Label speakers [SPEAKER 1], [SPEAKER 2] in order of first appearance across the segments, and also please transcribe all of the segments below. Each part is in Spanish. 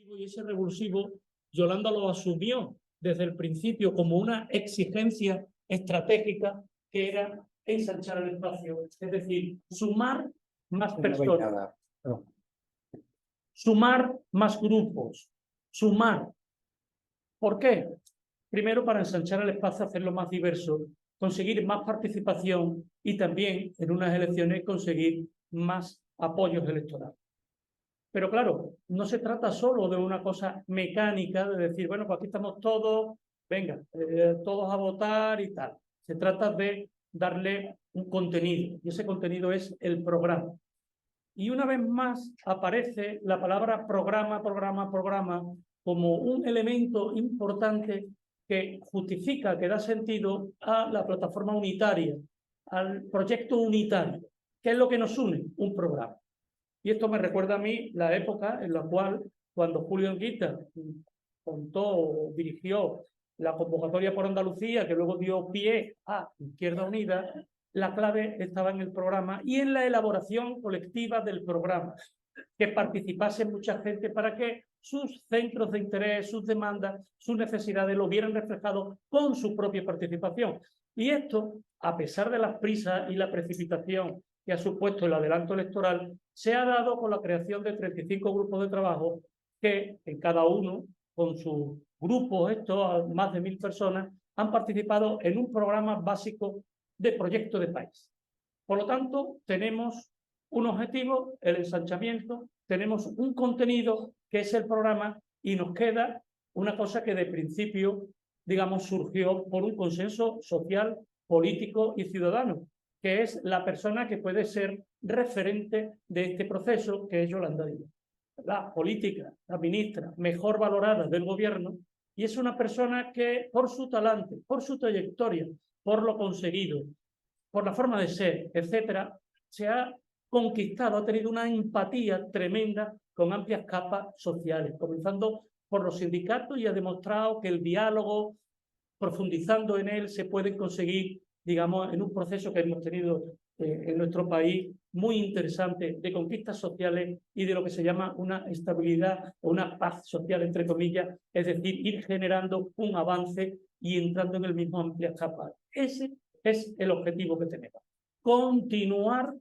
[SPEAKER 1] Y ese revulsivo, Yolanda lo asumió desde el principio como una exigencia estratégica que era ensanchar el espacio, es decir, sumar más personas, sumar más grupos, sumar. ¿Por qué? Primero, para ensanchar el espacio, hacerlo más diverso, conseguir más participación y también en unas elecciones conseguir más apoyos electorales. Pero claro, no se trata solo de una cosa mecánica, de decir, bueno, pues aquí estamos todos, venga, todos a votar y tal. Se trata de darle un contenido, y ese contenido es el programa. Y una vez más aparece la palabra programa como un elemento importante que justifica, que da sentido a la plataforma unitaria, al proyecto unitario. ¿Qué es lo que nos une? Un programa. Y esto me recuerda a mí la época en la cual, cuando Julio Anguita contó, dirigió la convocatoria por Andalucía, que luego dio pie a Izquierda Unida, la clave estaba en el programa y en la elaboración colectiva del programa, que participase mucha gente para que sus centros de interés, sus demandas, sus necesidades lo vieran reflejado con su propia participación. Y esto, a pesar de las prisas y la precipitación que ha supuesto el adelanto electoral, se ha dado con la creación de 35 grupos de trabajo que, en cada uno, con sus grupos, más de 1000 personas, han participado en un programa básico de proyecto de país. Por lo tanto, tenemos un objetivo, el ensanchamiento, tenemos un contenido que es el programa y nos queda una cosa que de principio, digamos, surgió por un consenso social, político y ciudadano, que es la persona que puede ser referente de este proceso, que es Yolanda Díaz. La política, la ministra mejor valorada del gobierno, y es una persona que por su talante, por su trayectoria, por lo conseguido, por la forma de ser, etcétera, se ha conquistado, ha tenido una empatía tremenda con amplias capas sociales, comenzando por los sindicatos, y ha demostrado que el diálogo, profundizando en él, se puede conseguir, digamos, en un proceso que hemos tenido en nuestro país muy interesante de conquistas sociales y de lo que se llama una estabilidad o una paz social, entre comillas, es decir, ir generando un avance y entrando en el mismo amplias capas. Ese es el objetivo que tenemos. Continuar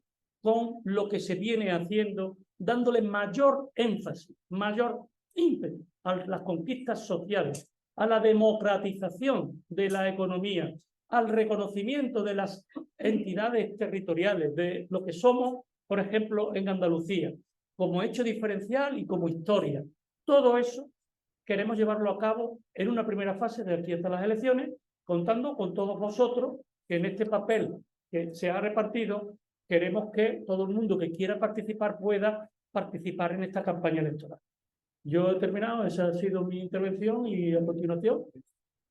[SPEAKER 1] con lo que se viene haciendo, dándole mayor énfasis, mayor ímpetu a las conquistas sociales, a la democratización de la economía, al reconocimiento de las entidades territoriales, de lo que somos, por ejemplo, en Andalucía, como hecho diferencial y como historia. Todo eso queremos llevarlo a cabo en una primera fase de aquí hasta las elecciones, contando con todos vosotros, que en este papel que se ha repartido, queremos que todo el mundo que quiera participar pueda participar en esta campaña electoral. Yo he terminado, esa ha sido mi intervención, y a continuación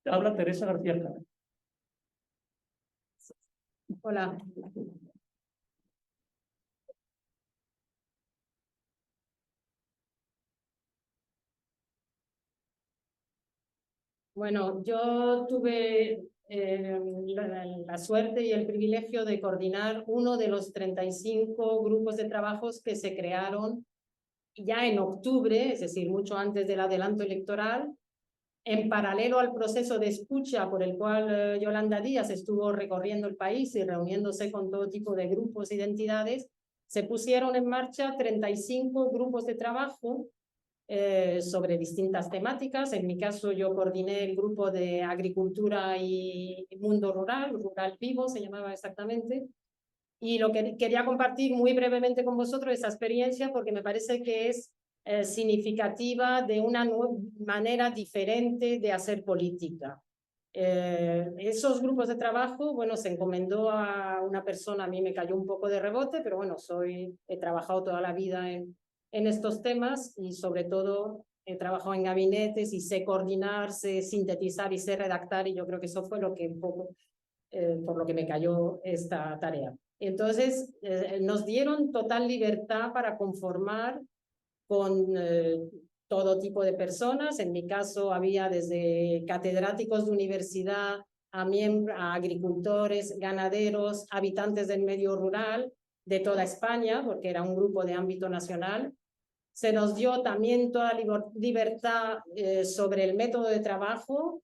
[SPEAKER 1] habla Teresa García Cámara.
[SPEAKER 2] Hola. Bueno, yo tuve la suerte y el privilegio de coordinar uno de los 35 grupos de trabajos que se crearon ya en octubre, es decir, mucho antes del adelanto electoral, en paralelo al proceso de escucha por el cual Yolanda Díaz estuvo recorriendo el país y reuniéndose con todo tipo de grupos e identidades, se pusieron en marcha 35 grupos de trabajo sobre distintas temáticas. En mi caso, yo coordiné el grupo de agricultura y mundo rural, Rural Vivo se llamaba exactamente, y lo que quería compartir muy brevemente con vosotros esa experiencia porque me parece que es significativa de una manera diferente de hacer política. Esos grupos de trabajo, bueno, se encomendó a una persona, a mí me cayó un poco de rebote, pero bueno, he trabajado toda la vida en estos temas y sobre todo he trabajado en gabinetes y sé coordinar, sé sintetizar y sé redactar, y yo creo que eso fue lo que un poco, por lo que me cayó esta tarea. Entonces, nos dieron total libertad para conformar con todo tipo de personas. En mi caso había desde catedráticos de universidad a agricultores, ganaderos, habitantes del medio rural de toda España, porque era un grupo de ámbito nacional. Se nos dio también toda libertad sobre el método de trabajo,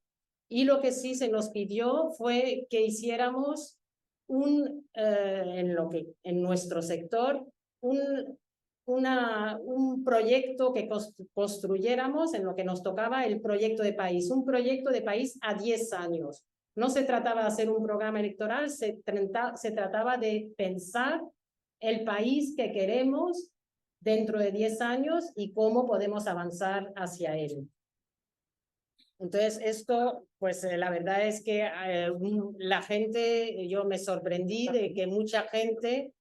[SPEAKER 2] y lo que sí se nos pidió fue que hiciéramos en nuestro sector un proyecto que construyéramos en lo que nos tocaba el proyecto de país, un proyecto de país a 10 años. No se trataba de hacer un programa electoral, se trataba de pensar el país que queremos dentro de 10 años y cómo podemos avanzar hacia él. Entonces, esto, pues la verdad es que la gente, yo me sorprendí de que mucha gente,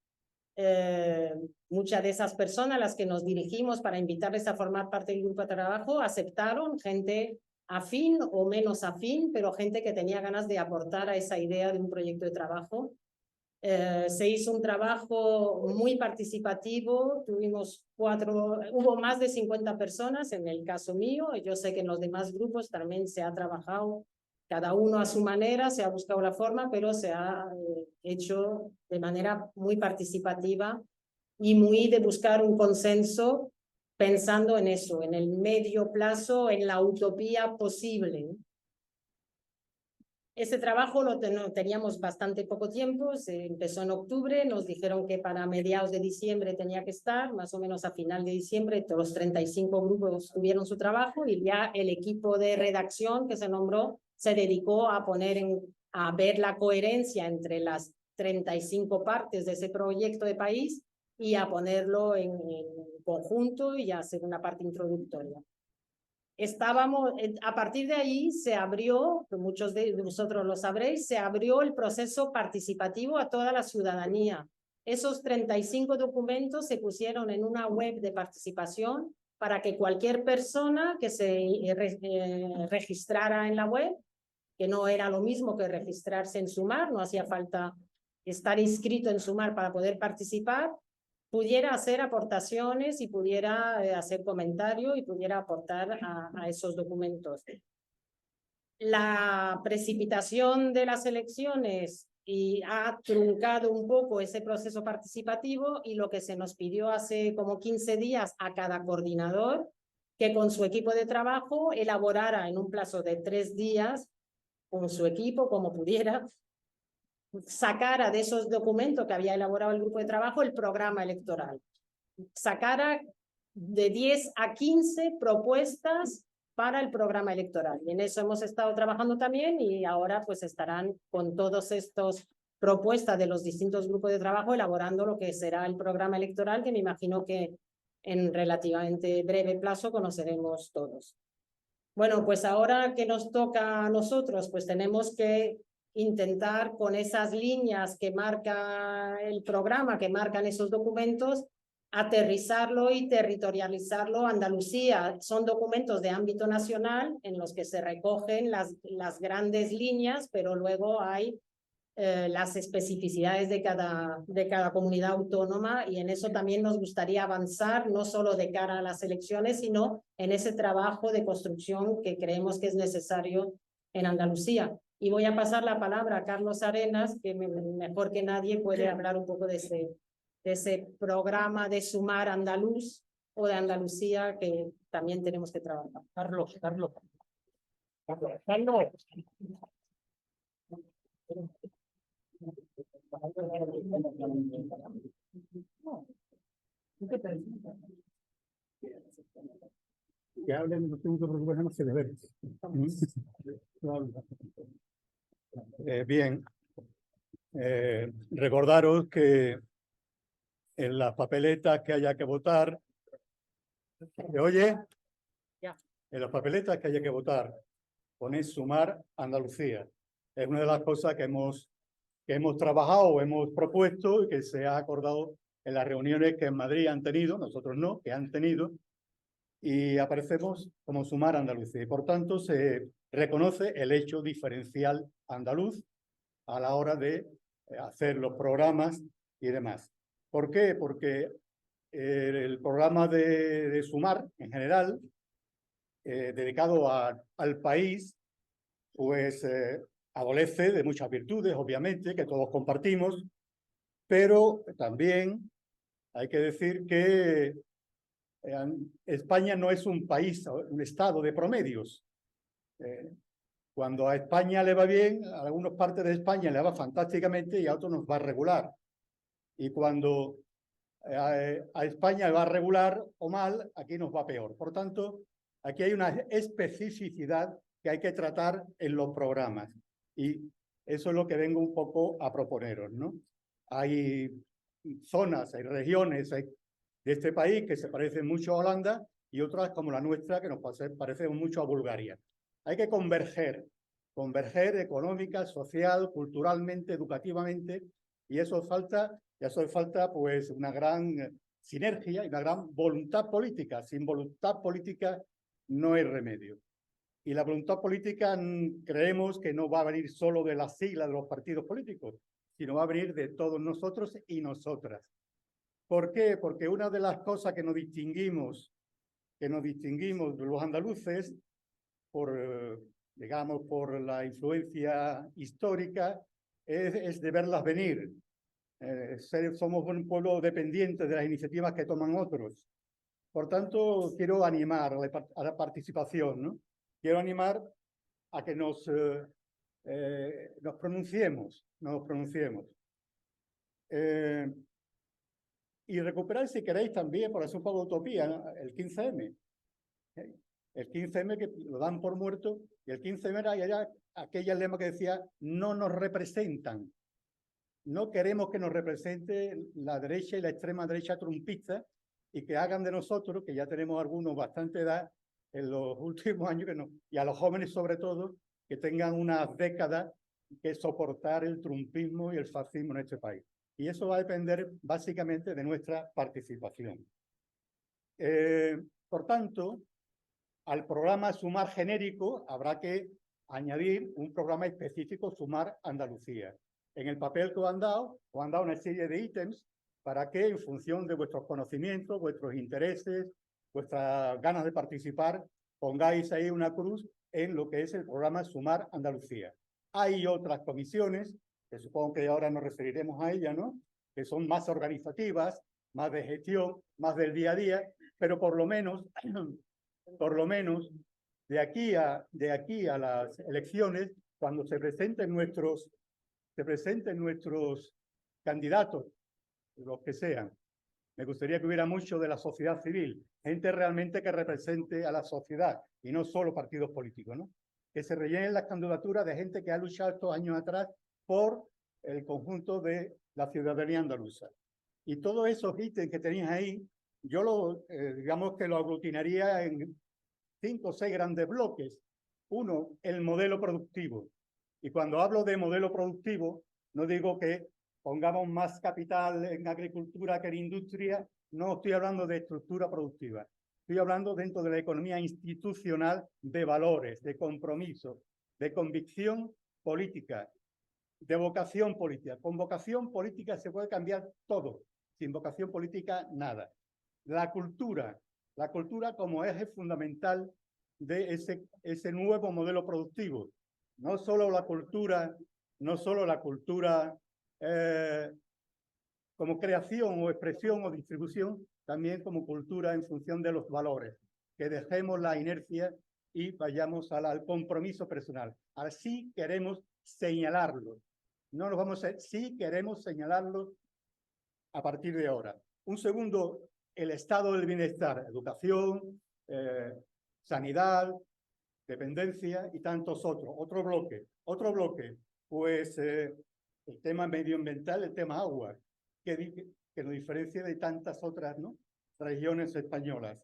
[SPEAKER 2] muchas de esas personas a las que nos dirigimos para invitarles a formar parte del grupo de trabajo, aceptaron, gente afín o menos afín, pero gente que tenía ganas de aportar a esa idea de un proyecto de trabajo. Se hizo un trabajo muy participativo, hubo más de 50 personas en el caso mío, yo sé que en los demás grupos también se ha trabajado, cada uno a su manera, se ha buscado la forma, pero se ha hecho de manera muy participativa y muy de buscar un consenso pensando en eso, en el medio plazo, en la utopía posible. Ese trabajo teníamos bastante poco tiempo, se empezó en octubre, nos dijeron que para mediados de diciembre tenía que estar, más o menos a final de diciembre, todos los 35 grupos tuvieron su trabajo y ya el equipo de redacción que se nombró se dedicó a a ver la coherencia entre las 35 partes de ese proyecto de país y a ponerlo en conjunto y a hacer una parte introductoria. A partir de ahí se abrió, muchos de vosotros lo sabréis, se abrió el proceso participativo a toda la ciudadanía. Esos 35 documentos se pusieron en una web de participación para que cualquier persona que se registrara en la web, que no era lo mismo que registrarse en Sumar, no hacía falta estar inscrito en Sumar para poder participar, pudiera hacer aportaciones y pudiera hacer comentarios y pudiera aportar a esos documentos. La precipitación de las elecciones ha truncado un poco ese proceso participativo y lo que se nos pidió hace como 15 días a cada coordinador que con su equipo de trabajo elaborara en un plazo de 3 días con su equipo como pudiera, sacara de esos documentos que había elaborado el grupo de trabajo el programa electoral. Sacara de 10 a 15 propuestas para el programa electoral. Y en eso hemos estado trabajando también y ahora pues estarán con todos estos propuestas de los distintos grupos de trabajo elaborando lo que será el programa electoral, que me imagino que en relativamente breve plazo conoceremos todos. Bueno, pues ahora que nos toca a nosotros, pues tenemos que intentar con esas líneas que marca el programa, que marcan esos documentos, aterrizarlo y territorializarlo a Andalucía. Son documentos de ámbito nacional en los que se recogen las grandes líneas, pero luego hay las especificidades de cada comunidad autónoma y en eso también nos gustaría avanzar, no solo de cara a las elecciones, sino en ese trabajo de construcción que creemos que es necesario en Andalucía. Y voy a pasar la palabra a Carlos Arenas, que mejor que nadie puede hablar un poco de ese programa de Sumar Andaluz o de Andalucía que también tenemos que trabajar.
[SPEAKER 1] Carlos.
[SPEAKER 3] Que hablen, no tengo que preocuparme más que de ver. Bien, recordaros que en las papeletas que haya que votar, ¿se oye?
[SPEAKER 2] Ya.
[SPEAKER 3] En las papeletas que haya que votar, ponéis Sumar Andalucía. Es una de las cosas que hemos trabajado, hemos propuesto y que se ha acordado en las reuniones que en Madrid han tenido, nosotros no, que han tenido, y aparecemos como Sumar Andalucía. Y por tanto se reconoce el hecho diferencial andaluz a la hora de hacer los programas y demás. ¿Por qué? Porque el programa de Sumar en general, dedicado al país, pues adolece de muchas virtudes, obviamente, que todos compartimos, pero también hay que decir que España no es un país, un estado de promedios. Cuando a España le va bien, a algunas partes de España le va fantásticamente y a otros nos va regular. Y cuando a España le va regular o mal, aquí nos va peor. Por tanto, aquí hay una especificidad que hay que tratar en los programas. Y eso es lo que vengo un poco a proponeros, ¿no? Hay zonas, hay regiones de este país que se parecen mucho a Holanda y otras como la nuestra que nos parecen mucho a Bulgaria. Hay que converger económica, social, culturalmente, educativamente, y eso falta pues una gran sinergia y una gran voluntad política. Sin voluntad política no hay remedio. Y la voluntad política creemos que no va a venir solo de las siglas de los partidos políticos, sino va a venir de todos nosotros y nosotras. ¿Por qué? Porque una de las cosas que nos distinguimos de los andaluces digamos, por la influencia histórica, es de verlas venir. Somos un pueblo dependiente de las iniciativas que toman otros. Por tanto, quiero animar a la participación, ¿no? Quiero animar a que nos pronunciemos. Y recuperar, si queréis, también, por eso un poco de utopía, ¿no? El 15M. El 15M que lo dan por muerto, y el 15M era aquella lema que decía, no nos representan. No queremos que nos represente la derecha y la extrema derecha trumpista y que hagan de nosotros, que ya tenemos algunos bastante edad en los últimos años, y a los jóvenes sobre todo, que tengan unas décadas que soportar el trumpismo y el fascismo en este país. Y eso va a depender básicamente de nuestra participación. Por tanto, al programa Sumar genérico habrá que añadir un programa específico Sumar Andalucía. En el papel que os han dado una serie de ítems para que, en función de vuestros conocimientos, vuestros intereses, vuestras ganas de participar, pongáis ahí una cruz en lo que es el programa Sumar Andalucía. Hay otras comisiones, que supongo que ahora nos referiremos a ellas, ¿no? Que son más organizativas, más de gestión, más del día a día, pero por lo menos de aquí a las elecciones, cuando se presenten nuestros candidatos, los que sean, me gustaría que hubiera mucho de la sociedad civil, gente realmente que represente a la sociedad y no solo partidos políticos, ¿no? Que se rellenen las candidaturas de gente que ha luchado estos años atrás por el conjunto de la ciudadanía andaluza. Y todos esos ítems que tenéis ahí, yo digamos que lo aglutinaría en 5 o 6 grandes bloques. Uno, el modelo productivo. Y cuando hablo de modelo productivo, no digo que pongamos más capital en agricultura que en industria, no estoy hablando de estructura productiva. Estoy hablando dentro de la economía institucional de valores, de compromiso, de convicción política, de vocación política. Con vocación política se puede cambiar todo. Sin vocación política, nada. La cultura como eje fundamental de ese nuevo modelo productivo. No solo la cultura como creación o expresión o distribución, también como cultura en función de los valores. Que dejemos la inercia y vayamos al compromiso personal. Así queremos señalarlo. No nos vamos a... Sí queremos señalarlo a partir de ahora. Un segundo, el estado del bienestar, educación, sanidad, dependencia y tantos otros. Otro bloque, pues el tema medioambiental, el tema agua, que nos diferencia de tantas otras, ¿no?, regiones españolas.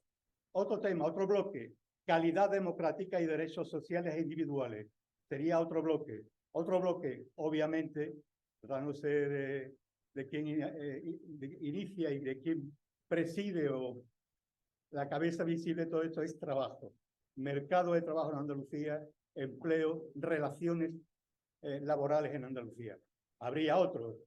[SPEAKER 3] Otro tema, otro bloque, calidad democrática y derechos sociales e individuales. Sería otro bloque. Otro bloque, obviamente, no sé de quién inicia y de quién preside o la cabeza visible de todo esto, es trabajo. Mercado de trabajo en Andalucía, empleo, relaciones laborales en Andalucía. Habría otro,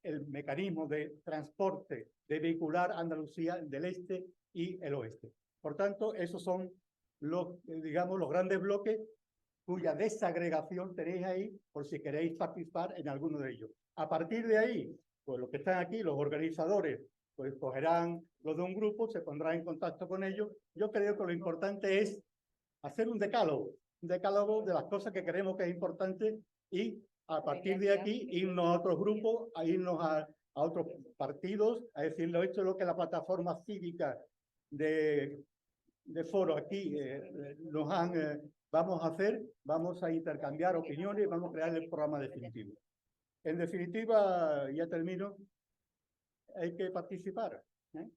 [SPEAKER 3] el mecanismo de transporte de vehicular Andalucía del este y el oeste. Por tanto, esos son digamos, los grandes bloques cuya desagregación tenéis ahí por si queréis participar en alguno de ellos. A partir de ahí, pues los que están aquí, los organizadores, pues cogerán los de un grupo, se pondrán en contacto con ellos. Yo creo que lo importante es hacer un decálogo de las cosas que creemos que es importante y a partir de aquí irnos a otros grupos, a irnos a otros partidos, a decirle esto es lo que la plataforma cívica de foro aquí vamos a hacer, vamos a intercambiar opiniones y vamos a crear el programa definitivo. En definitiva, ya termino, hay que participar, ¿eh?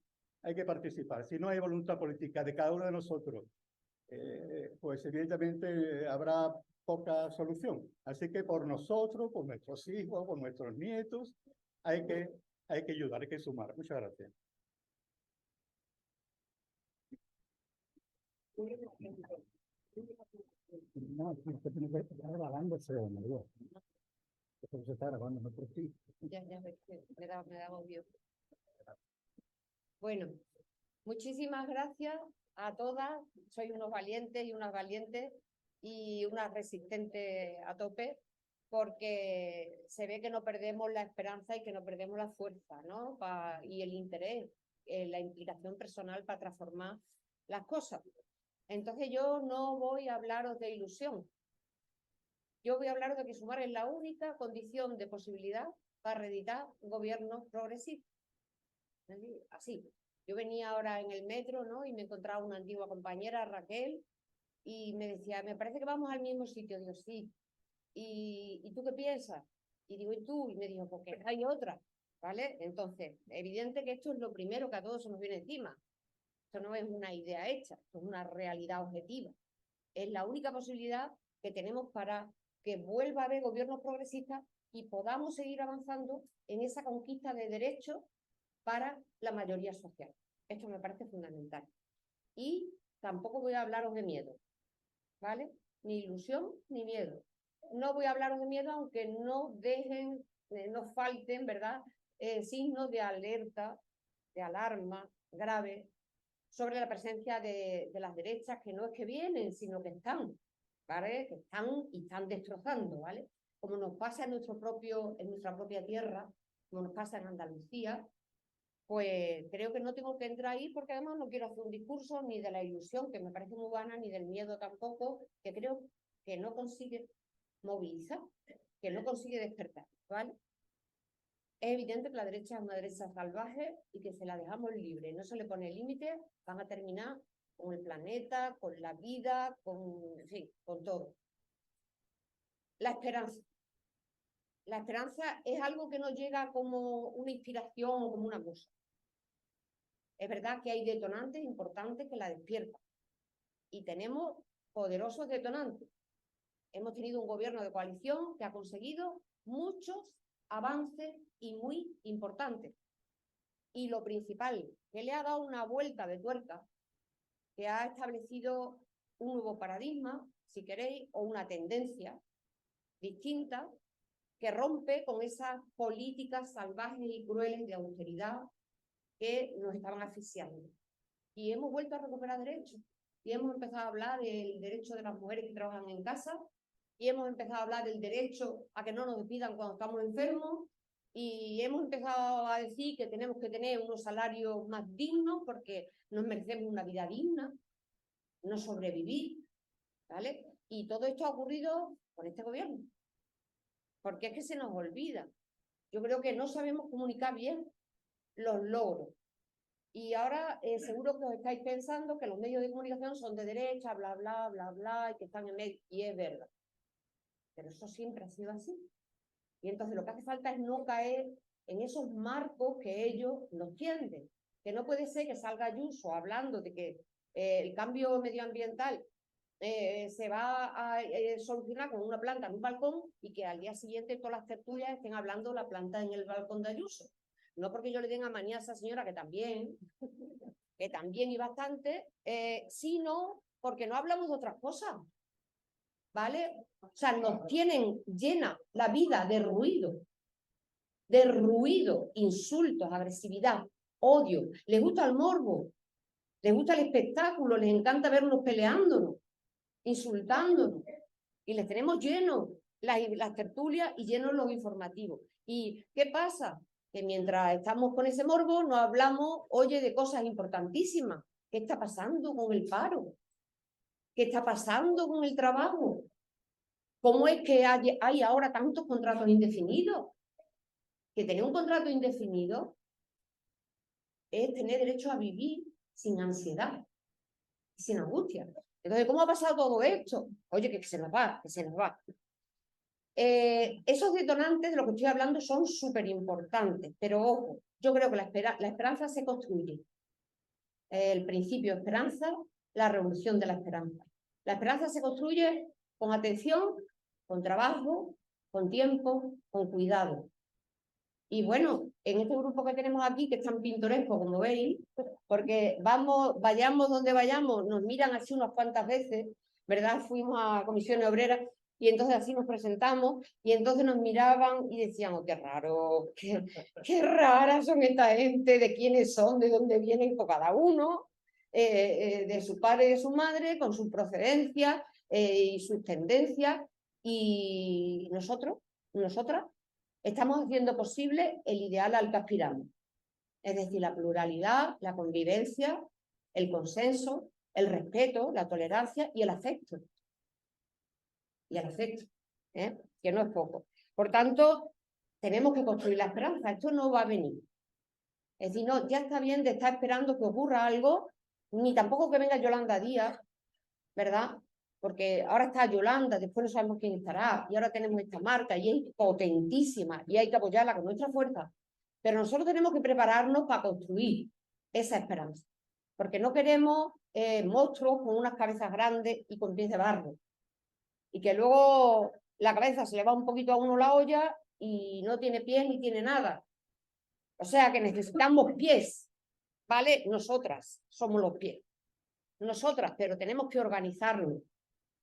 [SPEAKER 3] Hay que participar. Si no hay voluntad política de cada uno de nosotros, pues evidentemente habrá poca solución. Así que por nosotros, por nuestros hijos, por nuestros nietos, hay que ayudar, hay que sumar. Muchas gracias. No, usted tiene que estar grabándose, María. Esto se está grabando, no por ti.
[SPEAKER 4] Ya, me da obvio. Bueno, muchísimas gracias a todas. Sois unos valientes y unas valientes y unas resistentes a tope, porque se ve que no perdemos la esperanza y que no perdemos la fuerza, ¿no? Y el interés, la implicación personal para transformar las cosas. Entonces yo no voy a hablaros de ilusión. Yo voy a hablar de que Sumar es la única condición de posibilidad para reeditar gobiernos progresistas. Así. Yo venía ahora en el metro, ¿no? Y me encontraba una antigua compañera, Raquel, y me decía, me parece que vamos al mismo sitio. Digo, sí. ¿Y tú qué piensas? Y digo, ¿y tú? Y me dijo, porque hay otra, ¿vale? Entonces, evidente que esto es lo primero que a todos se nos viene encima. Esto no es una idea hecha, esto es una realidad objetiva. Es la única posibilidad que tenemos para que vuelva a haber gobiernos progresistas y podamos seguir avanzando en esa conquista de derechos para la mayoría social. Esto me parece fundamental. Y tampoco voy a hablaros de miedo, ¿vale? Ni ilusión ni miedo. No voy a hablaros de miedo, aunque no dejen, no falten, ¿verdad? Signos de alerta, de alarma grave sobre la presencia de las derechas, que no es que vienen, sino que están, ¿vale? Que están y están destrozando, ¿vale? Como nos pasa en nuestra propia tierra, como nos pasa en Andalucía, pues creo que no tengo que entrar ahí, porque además no quiero hacer un discurso ni de la ilusión, que me parece muy vana, ni del miedo tampoco, que creo que no consigue movilizar, que no consigue despertar, ¿vale? Es evidente que la derecha es una derecha salvaje y que si la dejamos libre, no se le pone límite, van a terminar con el planeta, con la vida, en fin, con todo. La esperanza. La esperanza es algo que no llega como una inspiración o como una cosa. Es verdad que hay detonantes importantes que la despiertan. Y tenemos poderosos detonantes. Hemos tenido un gobierno de coalición que ha conseguido muchos avances y muy importantes. Y lo principal, que le ha dado una vuelta de tuerca, que ha establecido un nuevo paradigma, si queréis, o una tendencia distinta, que rompe con esas políticas salvajes y crueles de austeridad que nos estaban asfixiando. Y hemos vuelto a recuperar derechos. Y hemos empezado a hablar del derecho de las mujeres que trabajan en casa, y hemos empezado a hablar del derecho a que no nos despidan cuando estamos enfermos, y hemos empezado a decir que tenemos que tener unos salarios más dignos porque nos merecemos una vida digna, no sobrevivir, ¿vale? Y todo esto ha ocurrido con este gobierno. Porque es que se nos olvida. Yo creo que no sabemos comunicar bien los logros. Y ahora seguro que os estáis pensando que los medios de comunicación son de derecha, bla, bla, bla, bla, y que están en medio. Y es verdad. Pero eso siempre ha sido así. Y entonces lo que hace falta es no caer en esos marcos que ellos nos tienden. Que no puede ser que salga Ayuso hablando de que el cambio medioambiental se va a solucionar con una planta en un balcón y que al día siguiente todas las tertulias estén hablando de la planta en el balcón de Ayuso. No porque yo le tenga manía a esa señora, que también y bastante, sino porque no hablamos de otras cosas, ¿vale? O sea, nos tienen llena la vida de ruido, insultos, agresividad, odio. Les gusta el morbo, les gusta el espectáculo, les encanta vernos peleándonos, insultándonos. Y les tenemos llenos las tertulias y llenos los informativos. ¿Y qué pasa? que mientras estamos con ese morbo no hablamos, oye, de cosas importantísimas. ¿Qué está pasando con el paro? ¿Qué está pasando con el trabajo? ¿Cómo es que hay ahora tantos contratos indefinidos? Que tener un contrato indefinido es tener derecho a vivir sin ansiedad, sin angustia. Entonces, ¿cómo ha pasado todo esto? Oye, que se nos va, que se nos va. Esos detonantes de lo que estoy hablando son súper importantes, pero ojo, yo creo que la esperanza se construye. El principio esperanza, la revolución de la esperanza. La esperanza se construye con atención, con trabajo, con tiempo, con cuidado. Y bueno, en este grupo que tenemos aquí, que es tan pintoresco, como veis, porque vayamos donde vayamos, nos miran así unas cuantas veces, ¿verdad? Fuimos a Comisiones Obreras y entonces así nos presentamos y entonces nos miraban y decían, oh, qué raro, qué raras son esta gente, de quiénes son, de dónde vienen, pues cada uno, de su padre y de su madre, con su procedencia y sus tendencias, y nosotras, estamos haciendo posible el ideal al que aspiramos. Es decir, la pluralidad, la convivencia, el consenso, el respeto, la tolerancia y el afecto. Y el afecto, que no es poco. Por tanto, tenemos que construir la esperanza. Esto no va a venir. Es decir, no, ya está bien de estar esperando que ocurra algo, ni tampoco que venga Yolanda Díaz, ¿verdad? Porque ahora está Yolanda, después no sabemos quién estará, y ahora tenemos esta marca, y es potentísima, y hay que apoyarla con nuestra fuerza. Pero nosotros tenemos que prepararnos para construir esa esperanza, porque no queremos monstruos con unas cabezas grandes y con pies de barro, y que luego la cabeza se le va un poquito a uno la olla y no tiene pies ni tiene nada. O sea que necesitamos pies, ¿vale? Nosotras somos los pies. Nosotras, pero tenemos que organizarlo.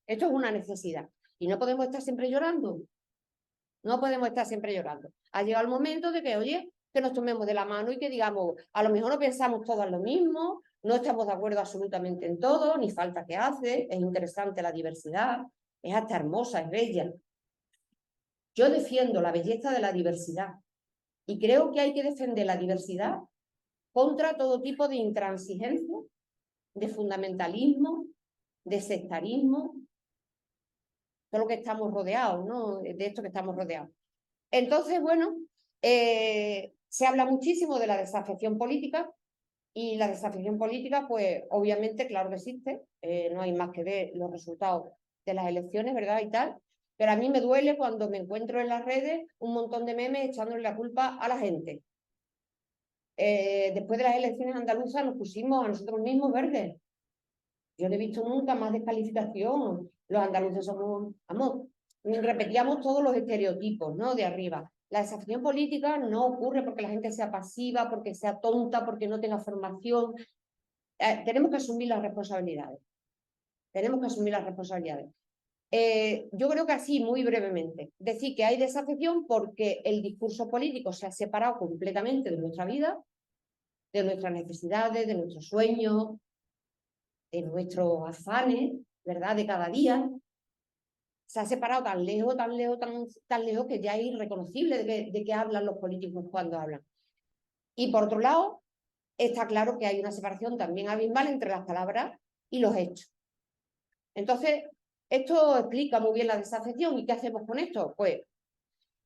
[SPEAKER 4] Esto es una necesidad. Y no podemos estar siempre llorando. No podemos estar siempre llorando. Ha llegado el momento de que, oye, que nos tomemos de la mano y que digamos, a lo mejor no pensamos todas lo mismo, no estamos de acuerdo absolutamente en todo, ni falta que hace, es interesante la diversidad, es hasta hermosa, es bella. Yo defiendo la belleza de la diversidad y creo que hay que defender la diversidad contra todo tipo de intransigencia, de fundamentalismo, de sectarismo, todo lo que estamos rodeados, ¿no? De esto que estamos rodeados. Entonces, bueno, se habla muchísimo de la desafección política y la desafección política, pues obviamente, claro que existe, no hay más que ver los resultados de las elecciones, ¿verdad? Y tal, pero a mí me duele cuando me encuentro en las redes un montón de memes echándole la culpa a la gente. Después de las elecciones andaluzas nos pusimos a nosotros mismos verdes. Yo no he visto nunca más descalificación. Los andaluces somos, vamos, repetíamos todos los estereotipos, ¿no? De arriba. La desafección política no ocurre porque la gente sea pasiva, porque sea tonta, porque no tenga formación. Tenemos que asumir las responsabilidades. Tenemos que asumir las responsabilidades. Yo creo que así, muy brevemente, decir que hay desafección porque el discurso político se ha separado completamente de nuestra vida, de nuestras necesidades, de nuestros sueños, de nuestros afanes, ¿verdad? De cada día. Se ha separado tan lejos, tan lejos que ya es irreconocible de qué hablan los políticos cuando hablan. Y por otro lado, está claro que hay una separación también abismal entre las palabras y los hechos. Entonces, esto explica muy bien la desafección. ¿Y qué hacemos con esto? Pues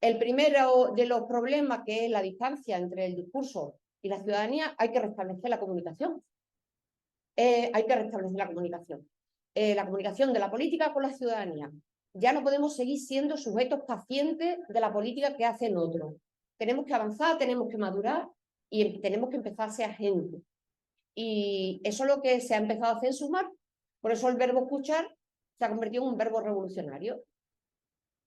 [SPEAKER 4] el primero de los problemas, que es la distancia entre el discurso y la ciudadanía, hay que restablecer la comunicación. Hay que restablecer la comunicación de la política con la ciudadanía. Ya no podemos seguir siendo sujetos pacientes de la política que hacen otros. Tenemos que avanzar, tenemos que madurar y tenemos que empezar a ser agentes. Y eso es lo que se ha empezado a hacer en Sumar. Por eso el verbo escuchar se ha convertido en un verbo revolucionario.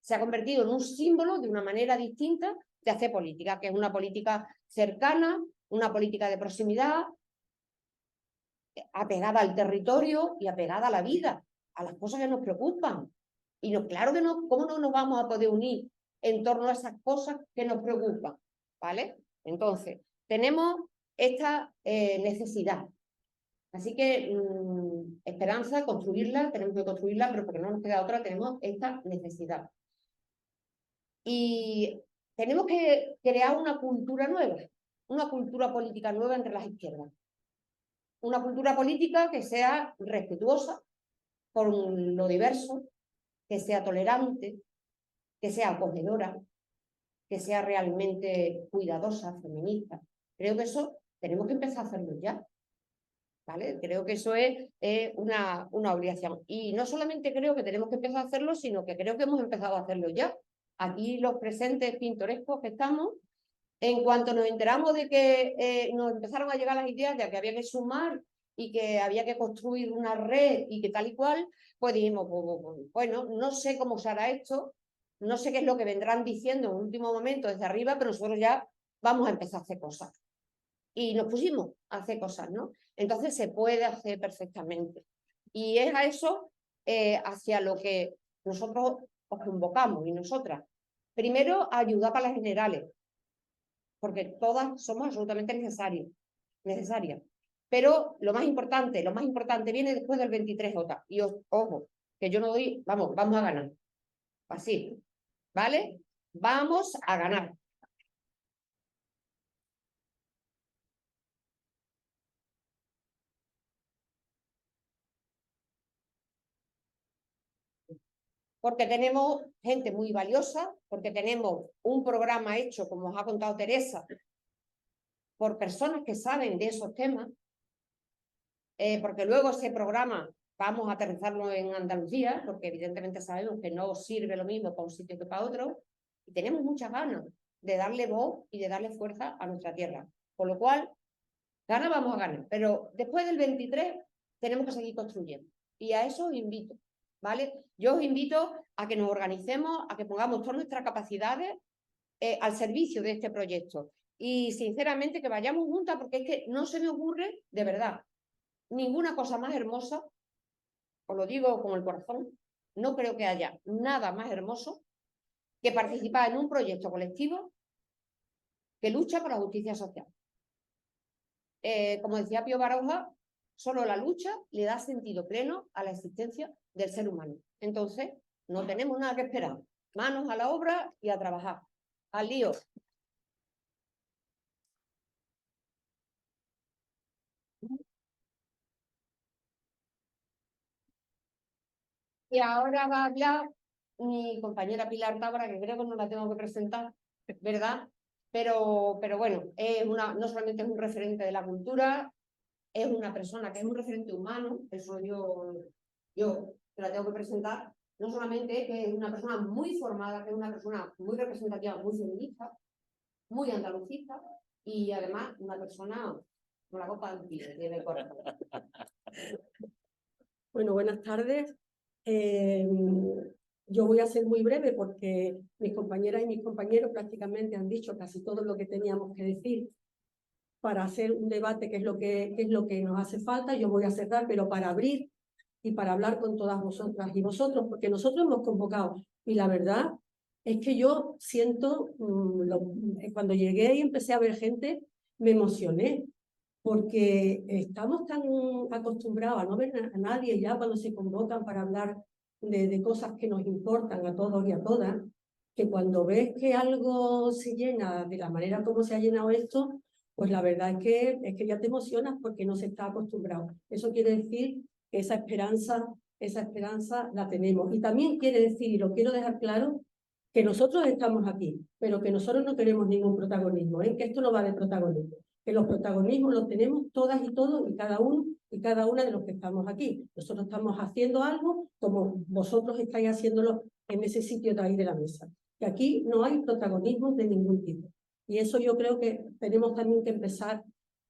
[SPEAKER 4] Se ha convertido en un símbolo de una manera distinta de hacer política, que es una política cercana, una política de proximidad, apegada al territorio y apegada a la vida, a las cosas que nos preocupan. Y claro que no, ¿cómo no nos vamos a poder unir en torno a esas cosas que nos preocupan? ¿Vale? Entonces, tenemos esta necesidad. Así que esperanza, construirla, tenemos que construirla, pero porque no nos queda otra, tenemos esta necesidad. Y tenemos que crear una cultura nueva, una cultura política nueva entre las izquierdas. Una cultura política que sea respetuosa con lo diverso, que sea tolerante, que sea acogedora, que sea realmente cuidadosa, feminista. Creo que eso tenemos que empezar a hacerlo ya. ¿Vale? Creo que eso es una obligación. Y no solamente creo que tenemos que empezar a hacerlo, sino que creo que hemos empezado a hacerlo ya. Aquí los presentes pintorescos que estamos, en cuanto nos enteramos de que nos empezaron a llegar las ideas de que había que sumar y que había que construir una red y que tal y cual, pues dijimos, bueno, no sé cómo se hará esto, no sé qué es lo que vendrán diciendo en un último momento desde arriba, pero nosotros ya vamos a empezar a hacer cosas. Y nos pusimos a hacer cosas, ¿no? Entonces se puede hacer perfectamente. Y es a eso hacia lo que nosotros os convocamos y nosotras. Primero, ayuda para las generales, porque todas somos absolutamente necesarias. Pero lo más importante viene después del 23J. Y ojo, que yo no doy, vamos a ganar. Así, ¿vale? Vamos a ganar. Porque tenemos gente muy valiosa, porque tenemos un programa hecho, como os ha contado Teresa, por personas que saben de esos temas, porque luego ese programa vamos a aterrizarlo en Andalucía, porque evidentemente sabemos que no sirve lo mismo para un sitio que para otro, y tenemos muchas ganas de darle voz y de darle fuerza a nuestra tierra. Con lo cual, ganas vamos a ganar, pero después del 23 tenemos que seguir construyendo. Y a eso os invito, ¿vale? Yo os invito a que nos organicemos, a que pongamos todas nuestras capacidades al servicio de este proyecto. Y sinceramente que vayamos juntas, porque es que no se me ocurre, de verdad, ninguna cosa más hermosa, os lo digo con el corazón, no creo que haya nada más hermoso que participar en un proyecto colectivo que lucha por la justicia social. Como decía Pío Baroja, solo la lucha le da sentido pleno a la existencia del ser humano. Entonces, no tenemos nada que esperar. Manos a la obra y a trabajar. Al lío. Y ahora va a hablar mi compañera Pilar Tábara, que creo que no la tengo que presentar, ¿verdad? Pero bueno, no solamente es un referente de la cultura, es una persona que es un referente humano, eso yo te la tengo que presentar, no solamente que es una persona muy formada, que es una persona muy representativa, muy feminista, muy andalucista, y además una persona con la copa del pie, tiene el corazón.
[SPEAKER 5] Bueno, buenas tardes. Yo voy a ser muy breve porque mis compañeras y mis compañeros prácticamente han dicho casi todo lo que teníamos que decir para hacer un debate, que es lo que nos hace falta. Yo voy a cerrar, pero para abrir y para hablar con todas vosotras y vosotros, porque nosotros hemos convocado. Y la verdad es que yo siento, cuando llegué y empecé a ver gente, me emocioné, porque estamos tan acostumbrados a no ver a nadie ya cuando se convocan para hablar de cosas que nos importan a todos y a todas, que cuando ves que algo se llena de la manera como se ha llenado esto, pues la verdad es que ya te emocionas porque no se está acostumbrado. Eso quiere decir que esa esperanza la tenemos. Y también quiere decir, y lo quiero dejar claro, que nosotros estamos aquí, pero que nosotros no tenemos ningún protagonismo, que esto no va de protagonismo, que los protagonismos los tenemos todas y todos y cada uno y cada una de los que estamos aquí. Nosotros estamos haciendo algo como vosotros estáis haciéndolo en ese sitio de ahí de la mesa. Que aquí no hay protagonismo de ningún tipo. Y eso yo creo que tenemos también que empezar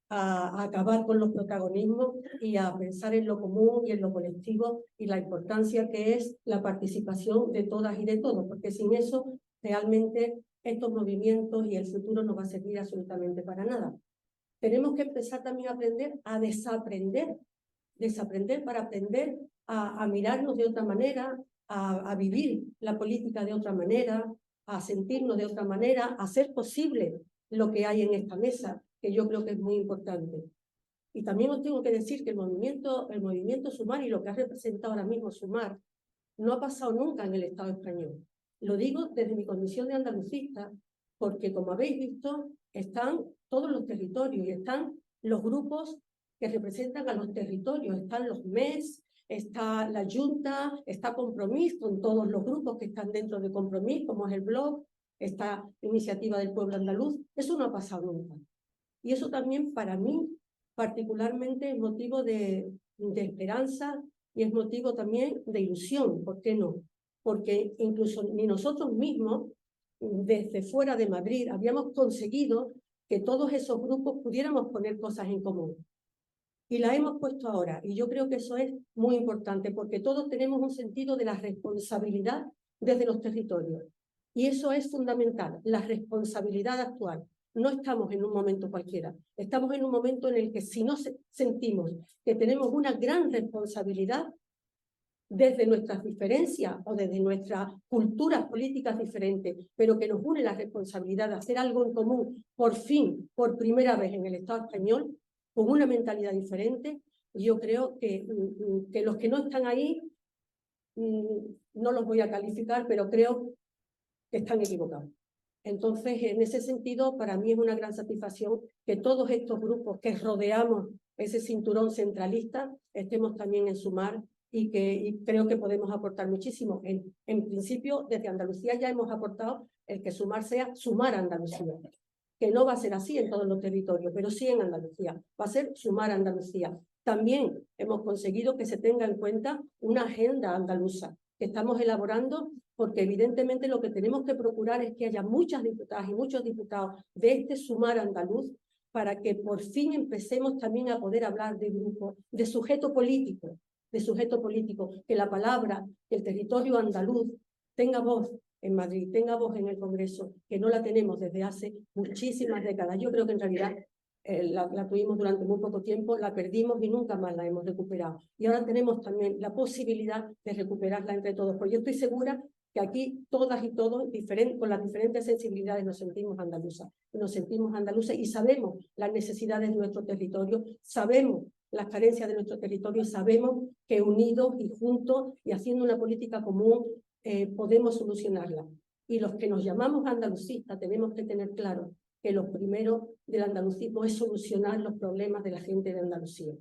[SPEAKER 5] a acabar con los protagonismos y a pensar en lo común y en lo colectivo y la importancia que es la participación de todas y de todos, porque sin eso realmente estos movimientos y el futuro no va a servir absolutamente para nada. Tenemos que empezar también a aprender a desapprender para aprender a mirarnos de otra manera, a vivir la política de otra manera, a sentirnos de otra manera, a hacer posible lo que hay en esta mesa, que yo creo que es muy importante. Y también os tengo que decir que el movimiento Sumar y lo que ha representado ahora mismo Sumar no ha pasado nunca en el Estado español. Lo digo desde mi condición de andalucista, porque como habéis visto, están todos los territorios y están los grupos que representan a los territorios, están los MES, está la Junta, está Compromís con todos los grupos que están dentro de Compromís, como es el Blog, esta Iniciativa del Pueblo Andaluz. Eso no ha pasado nunca. Y eso también para mí particularmente es motivo de esperanza y es motivo también de ilusión. ¿Por qué no? Porque incluso ni nosotros mismos, desde fuera de Madrid, habíamos conseguido que todos esos grupos pudiéramos poner cosas en común. Y la hemos puesto ahora. Y yo creo que eso es muy importante, porque todos tenemos un sentido de la responsabilidad desde los territorios. Y eso es fundamental, la responsabilidad actual. No estamos en un momento cualquiera. Estamos en un momento en el que si no sentimos que tenemos una gran responsabilidad desde nuestras diferencias o desde nuestras culturas políticas diferentes, pero que nos une la responsabilidad de hacer algo en común, por fin, por primera vez en el Estado español, con una mentalidad diferente, yo creo que los que no están ahí, no los voy a calificar, pero creo que están equivocados. Entonces, en ese sentido, para mí es una gran satisfacción que todos estos grupos que rodeamos ese cinturón centralista estemos también en Sumar y creo que podemos aportar muchísimo. En principio, desde Andalucía ya hemos aportado el que Sumar sea Sumar a Andalucía, que no va a ser así en todos los territorios, pero sí en Andalucía, va a ser Sumar a Andalucía. También hemos conseguido que se tenga en cuenta una agenda andaluza que estamos elaborando, porque evidentemente lo que tenemos que procurar es que haya muchas diputadas y muchos diputados de este Sumar andaluz para que por fin empecemos también a poder hablar de grupo, de sujeto político, que la palabra, que el territorio andaluz tenga voz en Madrid, tenga voz en el Congreso, que no la tenemos desde hace muchísimas décadas. Yo creo que en realidad la tuvimos durante muy poco tiempo, la perdimos y nunca más la hemos recuperado. Y ahora tenemos también la posibilidad de recuperarla entre todos, porque yo estoy segura que aquí todas y todos, con las diferentes sensibilidades, nos sentimos andaluzas y sabemos las necesidades de nuestro territorio, sabemos las carencias de nuestro territorio y sabemos que unidos y juntos y haciendo una política común podemos solucionarla. Y los que nos llamamos andalucistas tenemos que tener claro que lo primero del andalucismo es solucionar los problemas de la gente de Andalucía.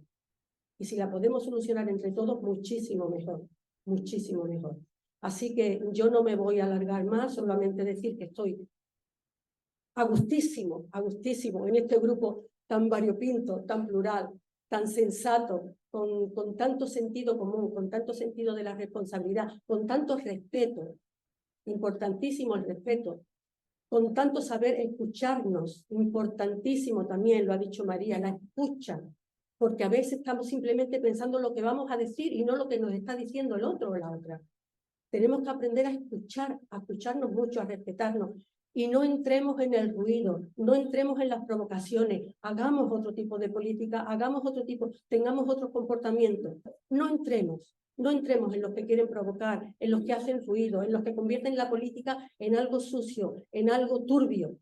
[SPEAKER 5] Y si la podemos solucionar entre todos, muchísimo mejor, muchísimo mejor. Así que yo no me voy a alargar más, solamente decir que estoy a gustísimo en este grupo tan variopinto, tan plural, tan sensato, con tanto sentido común, con tanto sentido de la responsabilidad, con tanto respeto, importantísimo el respeto, con tanto saber escucharnos, importantísimo también, lo ha dicho María, la escucha, porque a veces estamos simplemente pensando lo que vamos a decir y no lo que nos está diciendo el otro o la otra. Tenemos que aprender a escucharnos mucho, a respetarnos, y no entremos en el ruido, no entremos en las provocaciones, hagamos otro tipo de política, tengamos otros comportamientos, no entremos en los que quieren provocar, en los que hacen ruido, en los que convierten la política en algo sucio, en algo turbio.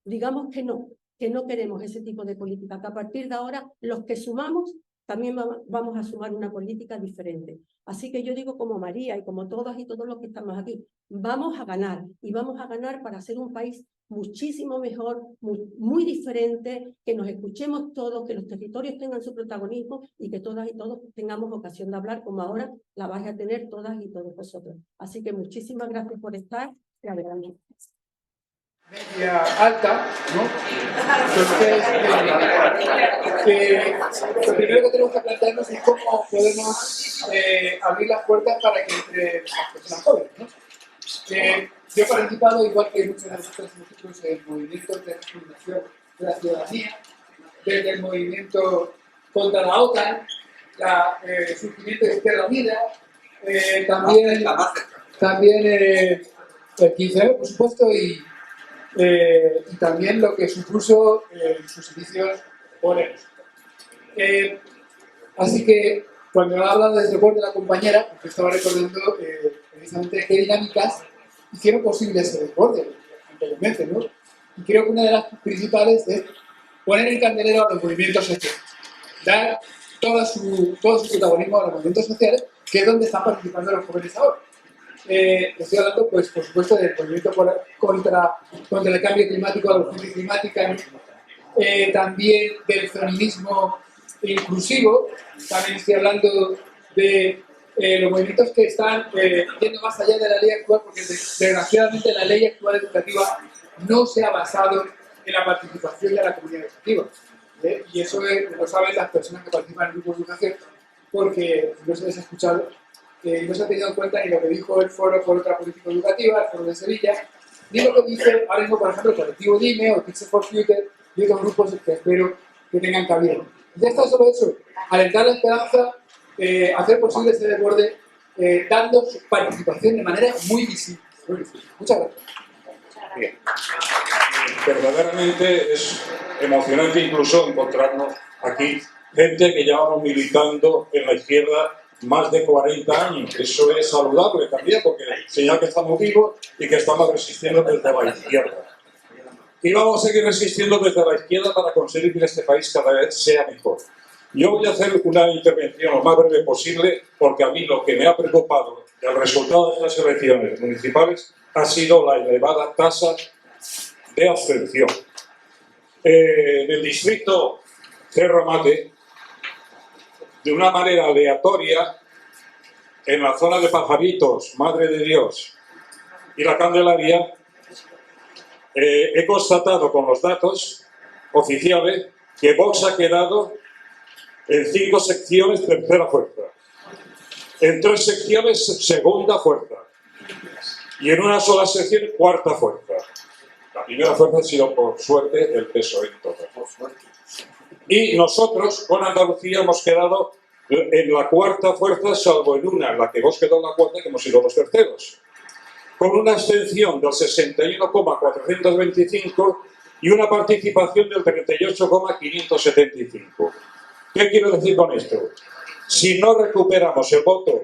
[SPEAKER 5] Digamos que no queremos ese tipo de política, que a partir de ahora los que sumamos también vamos a sumar una política diferente. Así que yo digo como María y como todas y todos los que estamos aquí, vamos a ganar y vamos a ganar para ser un país muchísimo mejor, muy diferente, que nos escuchemos todos, que los territorios tengan su protagonismo y que todas y todos tengamos ocasión de hablar como ahora la vais a tener todas y todos vosotros. Así que muchísimas gracias por estar y adelante.
[SPEAKER 6] Media alta, ¿no? Entonces, lo primero que tenemos que plantearnos es cómo podemos abrir las puertas para que entre las personas jóvenes, ¿no? Yo he participado, igual que muchos de nosotros, en movimientos de fundación de la ciudadanía, desde el movimiento contra la OTAN, el surgimiento de Izquierda Unida, también el 15M, por supuesto, y también lo que supuso sus inicios obreros. Así que cuando he hablado del deporte de la compañera, porque estaba recordando precisamente qué dinámicas hicieron posible ese deporte anteriormente, ¿no? Y creo que una de las principales es poner en candelero a los movimientos sociales, dar todo su protagonismo a los movimientos sociales, que es donde están participando los jóvenes ahora. estoy hablando, pues, por supuesto, del movimiento contra el cambio climático, la urgencia climática, también del feminismo inclusivo, también estoy hablando de los movimientos que están yendo más allá de la ley actual, porque desgraciadamente la ley actual educativa no se ha basado en la participación de la comunidad educativa. Y eso lo saben las personas que participan en grupos de educación, porque no se les ha escuchado, no se ha tenido en cuenta ni lo que dijo el Foro por otra política educativa, el Foro de Sevilla, ni lo que dice ahora mismo, por ejemplo, el colectivo DIME o Teachers for Future y otros grupos que espero que tengan cabida. Ya está solo eso, alentar la esperanza, hacer posible ese desborde, dando su participación de manera muy visible. Muchas gracias.
[SPEAKER 7] Bien. Verdaderamente es emocionante incluso encontrarnos aquí gente que llevamos militando en la izquierda más de 40 años. Eso es saludable también porque señala que estamos vivos y que estamos resistiendo desde la izquierda. Y vamos a seguir resistiendo desde la izquierda para conseguir que este país cada vez sea mejor. Yo voy a hacer una intervención lo más breve posible porque a mí lo que me ha preocupado del resultado de estas elecciones municipales ha sido la elevada tasa de abstención. En el distrito Cerro Mate, de una manera aleatoria, en la zona de Pajaritos, Madre de Dios y la Candelaria, he constatado con los datos oficiales que Vox ha quedado en 5 secciones tercera fuerza, en 3 secciones segunda fuerza y en una sola sección cuarta fuerza. La primera fuerza ha sido, por suerte, el PSOE en todas. Y nosotros, con Andalucía, hemos quedado en la cuarta fuerza, salvo en una, en la que Vox quedó en la cuarta, que hemos sido los terceros, con una abstención del 61,425 y una participación del 38,575. ¿Qué quiero decir con esto? Si no recuperamos el voto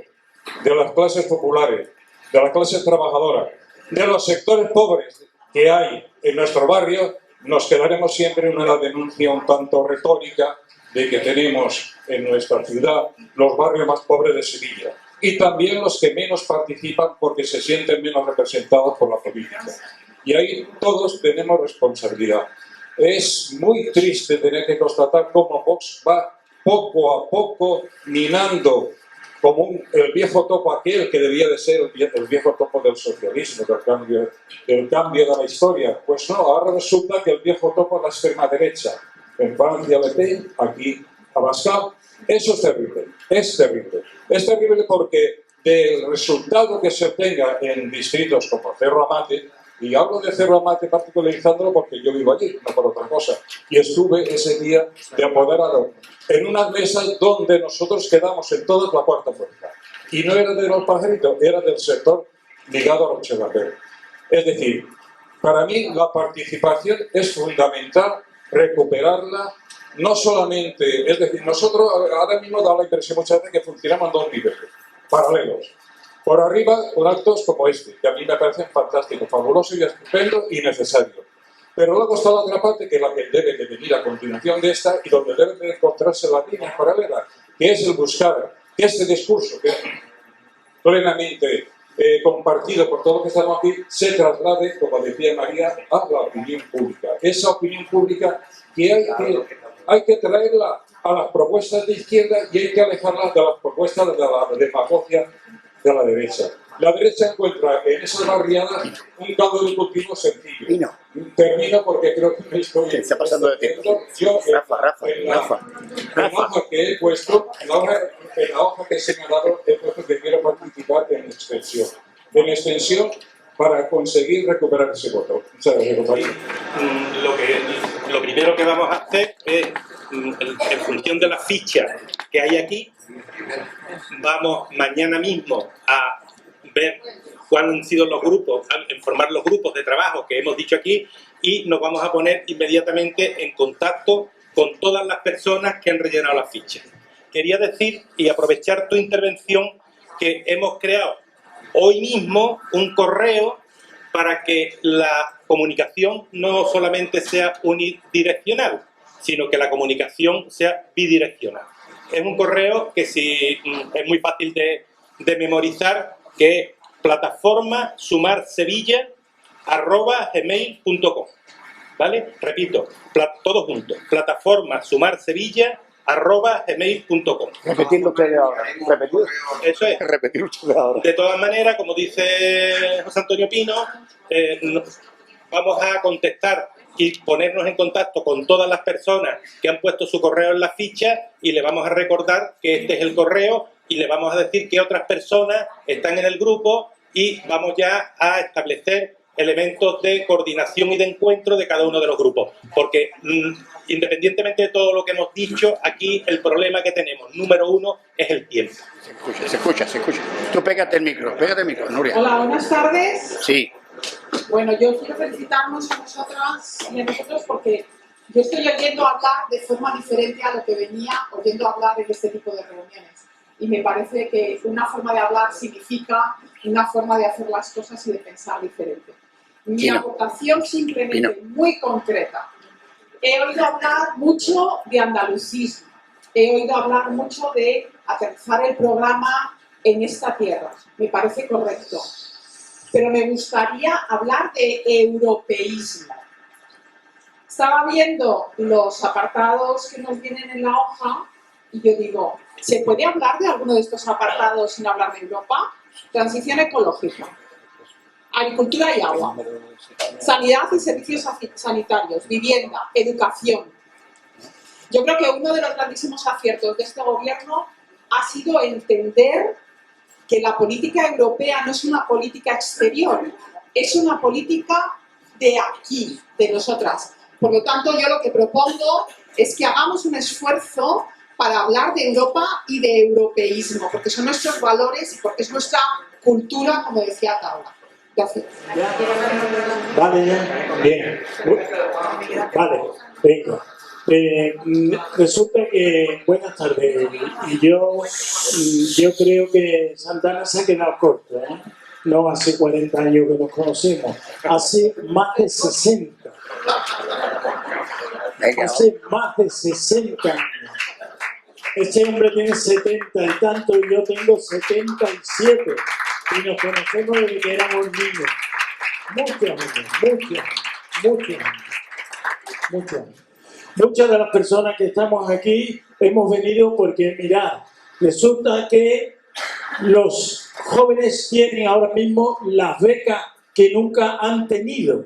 [SPEAKER 7] de las clases populares, de las clases trabajadoras, de los sectores pobres que hay en nuestro barrio, nos quedaremos siempre en una denuncia un tanto retórica de que tenemos en nuestra ciudad los barrios más pobres de Sevilla y también los que menos participan porque se sienten menos representados por la política. Y ahí todos tenemos responsabilidad. Es muy triste tener que constatar cómo Vox va poco a poco minando como el viejo topo aquel que debía de ser el viejo topo del socialismo, del cambio de la historia. Pues no, ahora resulta que el viejo topo es la extrema derecha. En Francia Le Pen, aquí Abascal. Eso es terrible, es terrible. Es terrible porque del resultado que se obtenga en distritos como Cerro Mate, y hablo de Cerro Mate particularizándolo porque yo vivo allí, no por otra cosa, y estuve ese día de apoderado en unas mesas donde nosotros quedamos en toda la cuarta fuerza. Y no era de los pajaritos, era del sector ligado a Rochelater. Es decir, para mí la participación es fundamental, recuperarla, no solamente, es decir, nosotros ahora mismo da la impresión muchas veces que funcionamos en 2 niveles, paralelos. Por arriba, con actos como este, que a mí me parecen fantásticos, fabulosos y estupendos y necesarios. Pero luego está la otra parte, que es la que debe de venir a continuación de esta y donde deben de encontrarse las líneas paralelas, que es el buscar que este discurso, que es plenamente compartido por todos los que estamos aquí, se traslade, como decía María, a la opinión pública. Esa opinión pública que hay que traerla a las propuestas de izquierda y hay que alejarlas de las propuestas de la demagogia de la derecha. La derecha encuentra en esas barriadas un caldo de cultivo sencillo. Termino porque creo que me estoy...
[SPEAKER 8] Se está pasando de tiempo.
[SPEAKER 7] Yo,
[SPEAKER 8] Rafa.
[SPEAKER 7] En la hoja que he puesto, en la hoja que se me ha dado, he puesto que quiero participar en extensión. En extensión para conseguir recuperar ese voto. Muchas gracias, compañero.
[SPEAKER 9] Lo primero que vamos a hacer es, en función de la ficha que hay aquí, vamos mañana mismo a ver cuáles han sido los grupos, a informar los grupos de trabajo que hemos dicho aquí y nos vamos a poner inmediatamente en contacto con todas las personas que han rellenado la ficha. Quería decir y aprovechar tu intervención que hemos creado hoy mismo un correo para que la comunicación no solamente sea unidireccional, sino que la comunicación sea bidireccional. Es un correo que es muy fácil de memorizar, que es plataforma sumarsevilla@gmail.com. ¿Vale? Repito, todo junto. Plataforma sumarsevilla@gmail.com.
[SPEAKER 8] Repetirlo ustedes ahora. Repetirlo.
[SPEAKER 9] Eso es.
[SPEAKER 8] Repetirlo ustedes ahora.
[SPEAKER 9] De todas maneras, como dice José Antonio Pino, vamos a contestar y ponernos en contacto con todas las personas que han puesto su correo en la ficha y le vamos a recordar que este es el correo y le vamos a decir que otras personas están en el grupo y vamos ya a establecer elementos de coordinación y de encuentro de cada uno de los grupos. Porque independientemente de todo lo que hemos dicho, aquí el problema que tenemos, número uno, es el tiempo.
[SPEAKER 8] Se escucha. Tú pégate el micro, Nuria.
[SPEAKER 10] Hola, buenas tardes.
[SPEAKER 8] Sí.
[SPEAKER 10] Bueno, yo quiero felicitarnos a nosotras y a nosotros porque yo estoy oyendo hablar de forma diferente a lo que venía oyendo hablar en este tipo de reuniones. Y me parece que una forma de hablar significa una forma de hacer las cosas y de pensar diferente. Mi aportación simplemente muy concreta. He oído hablar mucho de andalucismo. He oído hablar mucho de aterrizar el programa en esta tierra. Me parece correcto. Pero me gustaría hablar de europeísmo. Estaba viendo los apartados que nos vienen en la hoja y yo digo, ¿se puede hablar de alguno de estos apartados sin hablar de Europa? Transición ecológica, agricultura y agua, sanidad y servicios sanitarios, vivienda, educación. Yo creo que uno de los grandísimos aciertos de este gobierno ha sido entender que la política europea no es una política exterior, es una política de aquí, de nosotras. Por lo tanto, yo lo que propongo es que hagamos un esfuerzo para hablar de Europa y de europeísmo, porque son nuestros valores y porque es nuestra cultura, como decía Paula. Gracias.
[SPEAKER 11] Vale, ya. Bien. Vale, venga. Resulta que, buenas tardes, y yo creo que Santana se ha quedado corto, ¿eh? No hace 40 años que nos conocemos, hace más de 60. Hace más de 60 años. Ese hombre tiene 70 y tanto y yo tengo 77. Y nos conocemos desde que éramos niños. Muchos años. Muchas de las personas que estamos aquí hemos venido porque, mirad, resulta que los jóvenes tienen ahora mismo las becas que nunca han tenido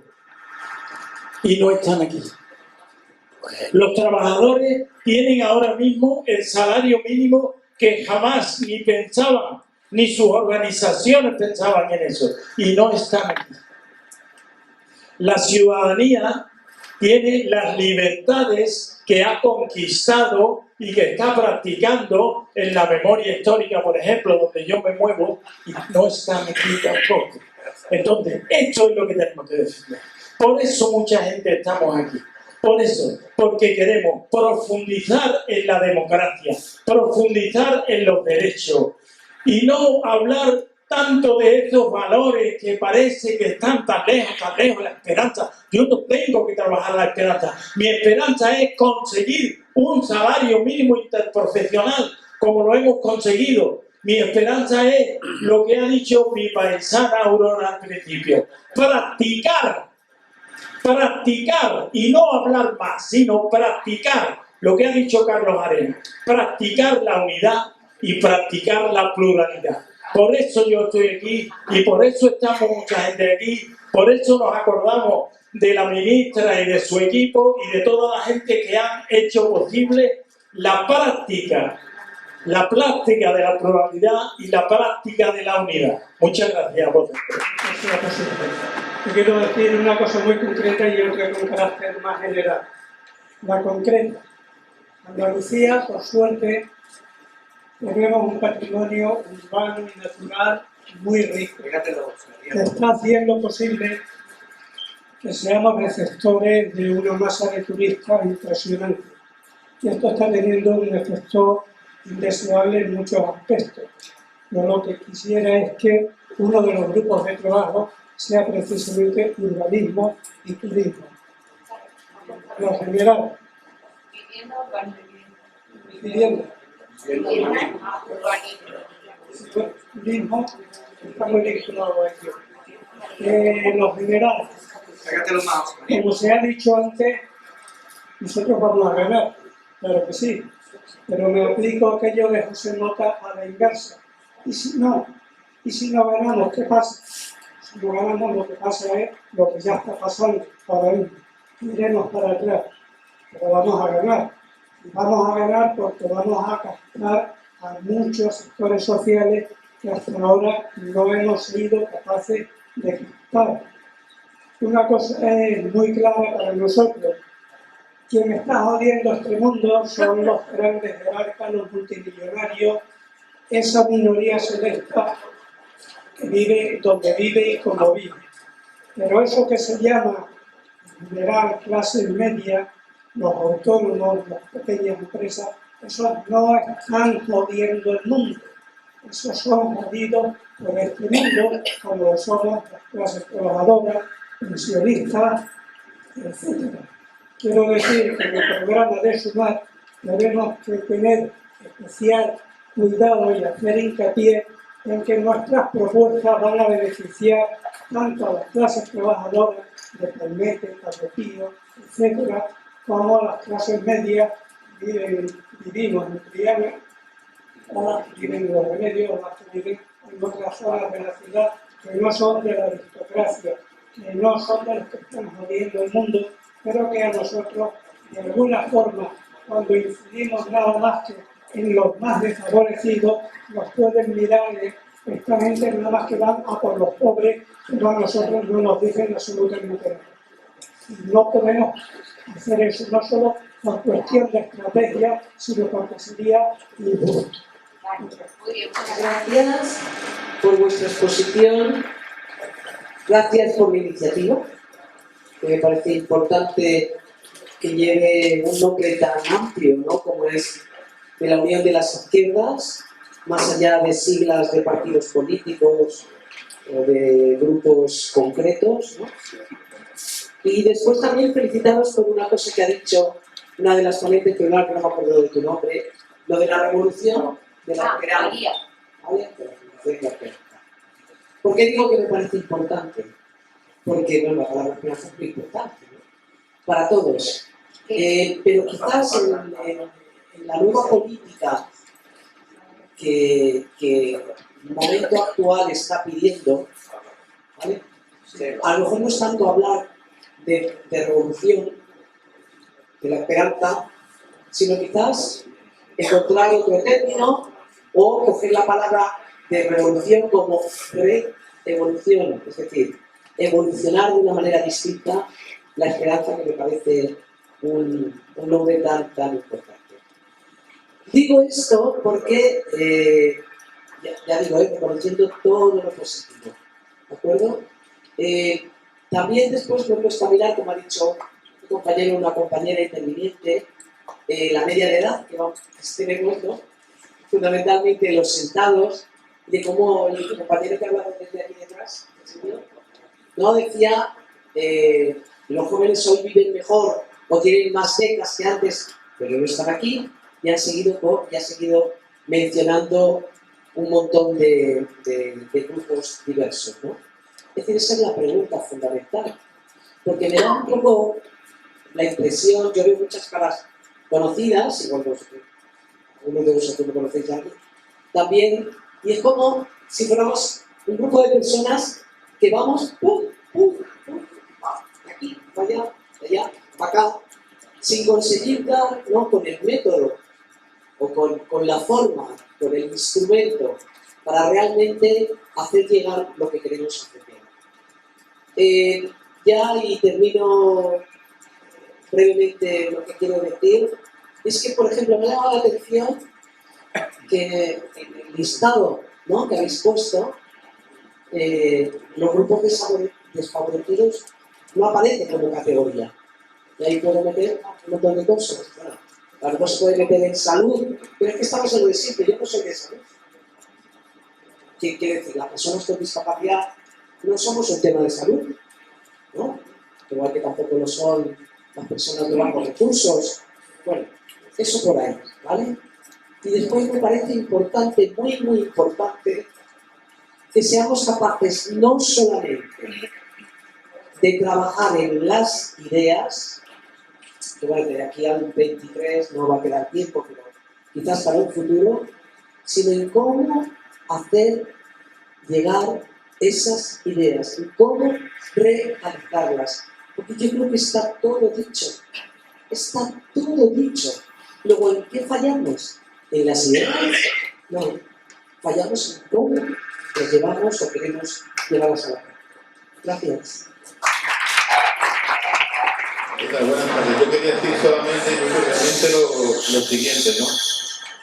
[SPEAKER 11] y no están aquí. Los trabajadores tienen ahora mismo el salario mínimo que jamás ni pensaban, ni sus organizaciones pensaban en eso, y no están aquí. La ciudadanía tiene las libertades que ha conquistado y que está practicando en la memoria histórica, por ejemplo, donde yo me muevo, y no están aquí tampoco. Entonces, esto es lo que tenemos que decir. Por eso mucha gente estamos aquí. Por eso, porque queremos profundizar en la democracia, profundizar en los derechos y no hablar tanto de esos valores que parece que están tan lejos, la esperanza. Yo no tengo que trabajar la esperanza. Mi esperanza es conseguir un salario mínimo interprofesional, como lo hemos conseguido. Mi esperanza es lo que ha dicho mi paisana Aurora al principio. Practicar y no hablar más, sino practicar lo que ha dicho Carlos Arenas. Practicar la unidad y practicar la pluralidad. Por eso yo estoy aquí y por eso estamos mucha gente aquí, por eso nos acordamos de la ministra y de su equipo y de toda la gente que han hecho posible la práctica de la pluralidad y la práctica de la unidad. Muchas gracias a vosotros.
[SPEAKER 12] Yo quiero decir una cosa muy concreta y otra con carácter más general. La concreta. Andalucía, por suerte, tenemos un patrimonio urbano y natural muy rico, que está haciendo posible que seamos receptores de una masa de turistas impresionante. Y esto está teniendo un efecto indeseable en muchos aspectos. Yo lo que quisiera es que uno de los grupos de trabajo sea precisamente urbanismo y turismo. Lo general. Vivienda. Turismo está muy vinculado a ello. En lo general, como se ha dicho antes, nosotros vamos a ganar, claro que sí, pero me aplico aquello de José Mota a la inversa. Y si no ganamos, ¿qué pasa? Si no ganamos, lo que pasa es lo que ya está pasando ahora mismo. Iremos para atrás, pero vamos a ganar. Y vamos a ganar porque vamos a captar a muchos sectores sociales que hasta ahora no hemos sido capaces de captar. Una cosa es muy clara para nosotros. Quien está jodiendo este mundo son los grandes jerarcas, los multimillonarios, esa minoría selecta que vive donde vive y como vive. Pero eso que se llama, en general, clase media, los autónomos, las pequeñas empresas, esos no están jodiendo el mundo. Esos son jodidos por este mundo, como somos las clases trabajadoras, pensionistas, etc. Quiero decir que en el programa de Sumar tenemos que tener especial cuidado y hacer hincapié en que nuestras propuestas van a beneficiar tanto a las clases trabajadoras de Palmete, Carretillo, etc., como a las clases medias que vivimos en Triana, o las que viven en Los Remedios, o las que viven en otras zonas de la ciudad que no son de la aristocracia, que no son de los que están jodiendo el mundo, pero que a nosotros, de alguna forma, cuando incidimos nada más que en los más desfavorecidos, nos pueden mirar esta gente nada más que van a por los pobres, pero a nosotros no nos dicen absolutamente nada. No podemos hacer eso, no solo por cuestión de estrategia, sino porque sería injusto.
[SPEAKER 13] Gracias por vuestra exposición, gracias por la iniciativa, que me parece importante que lleve un nombre tan amplio, ¿no?, como es de la Unión de las Izquierdas, más allá de siglas de partidos políticos o de grupos concretos, ¿no? Y después también felicitaros por una cosa que ha dicho una de las ponentes, que no me acuerdo de tu nombre, lo de la revolución de la esperanza. ¿Vale? ¿Por qué digo que me parece importante? Porque, bueno, la palabra esperanza es muy importante, ¿no?, para todos. Pero quizás en la nueva política que el momento actual está pidiendo, ¿vale?, a lo mejor no es tanto hablar de revolución, de la esperanza, sino quizás encontrar otro término o coger la palabra de revolución como re-evolución, es decir, evolucionar de una manera distinta la esperanza, que me parece un nombre tan importante. Digo esto porque, ya digo, reconociendo todo lo positivo, ¿de acuerdo? También después me he puesto a mirar, como ha dicho un compañero, una compañera interviniente, la media de edad que tenemos, ¿no?, fundamentalmente los sentados, de cómo el compañero que hablaba desde aquí detrás, el señor, no decía, los jóvenes hoy viven mejor o tienen más becas que antes, pero no están aquí, y han seguido mencionando un montón de grupos diversos, ¿no? Es decir, esa es la pregunta fundamental, porque me da un poco la impresión, yo veo muchas caras conocidas, igual algunos de vosotros me conocéis ya aquí, también, y es como si fuéramos un grupo de personas que vamos de aquí, para allá, de allá, para acá, sin conseguir dar, ¿no?, con el método o con la forma, con el instrumento, para realmente hacer llegar lo que queremos hacer llegar. Ya, y termino brevemente lo que quiero decir, es que, por ejemplo, me ha llamado la atención que en el listado, ¿no?, que habéis puesto, los grupos desfavorecidos no aparecen como categoría. Y ahí puedo meter un montón de cosas. Bueno, a lo mejor se puede meter en salud, pero es que estamos en lo de siempre, yo no soy de salud. ¿Qué quiere decir? Las personas con discapacidad no somos un tema de salud, ¿no? Igual que tampoco lo son las personas de bajos recursos. Bueno, eso por ahí, ¿vale? Y después me parece importante, muy importante, que seamos capaces no solamente de trabajar en las ideas, que bueno, de aquí al 23 no va a quedar tiempo, pero quizás para un futuro, sino en cómo hacer llegar esas ideas, en cómo realizarlas. Porque yo creo que está todo dicho. Está todo dicho. Luego, ¿en qué fallamos? ¿En las ideas? No. Fallamos en cómo las llevamos o queremos llevarlas a la práctica. Gracias.
[SPEAKER 14] Buenas tardes. Yo quería decir solamente lo siguiente, ¿no?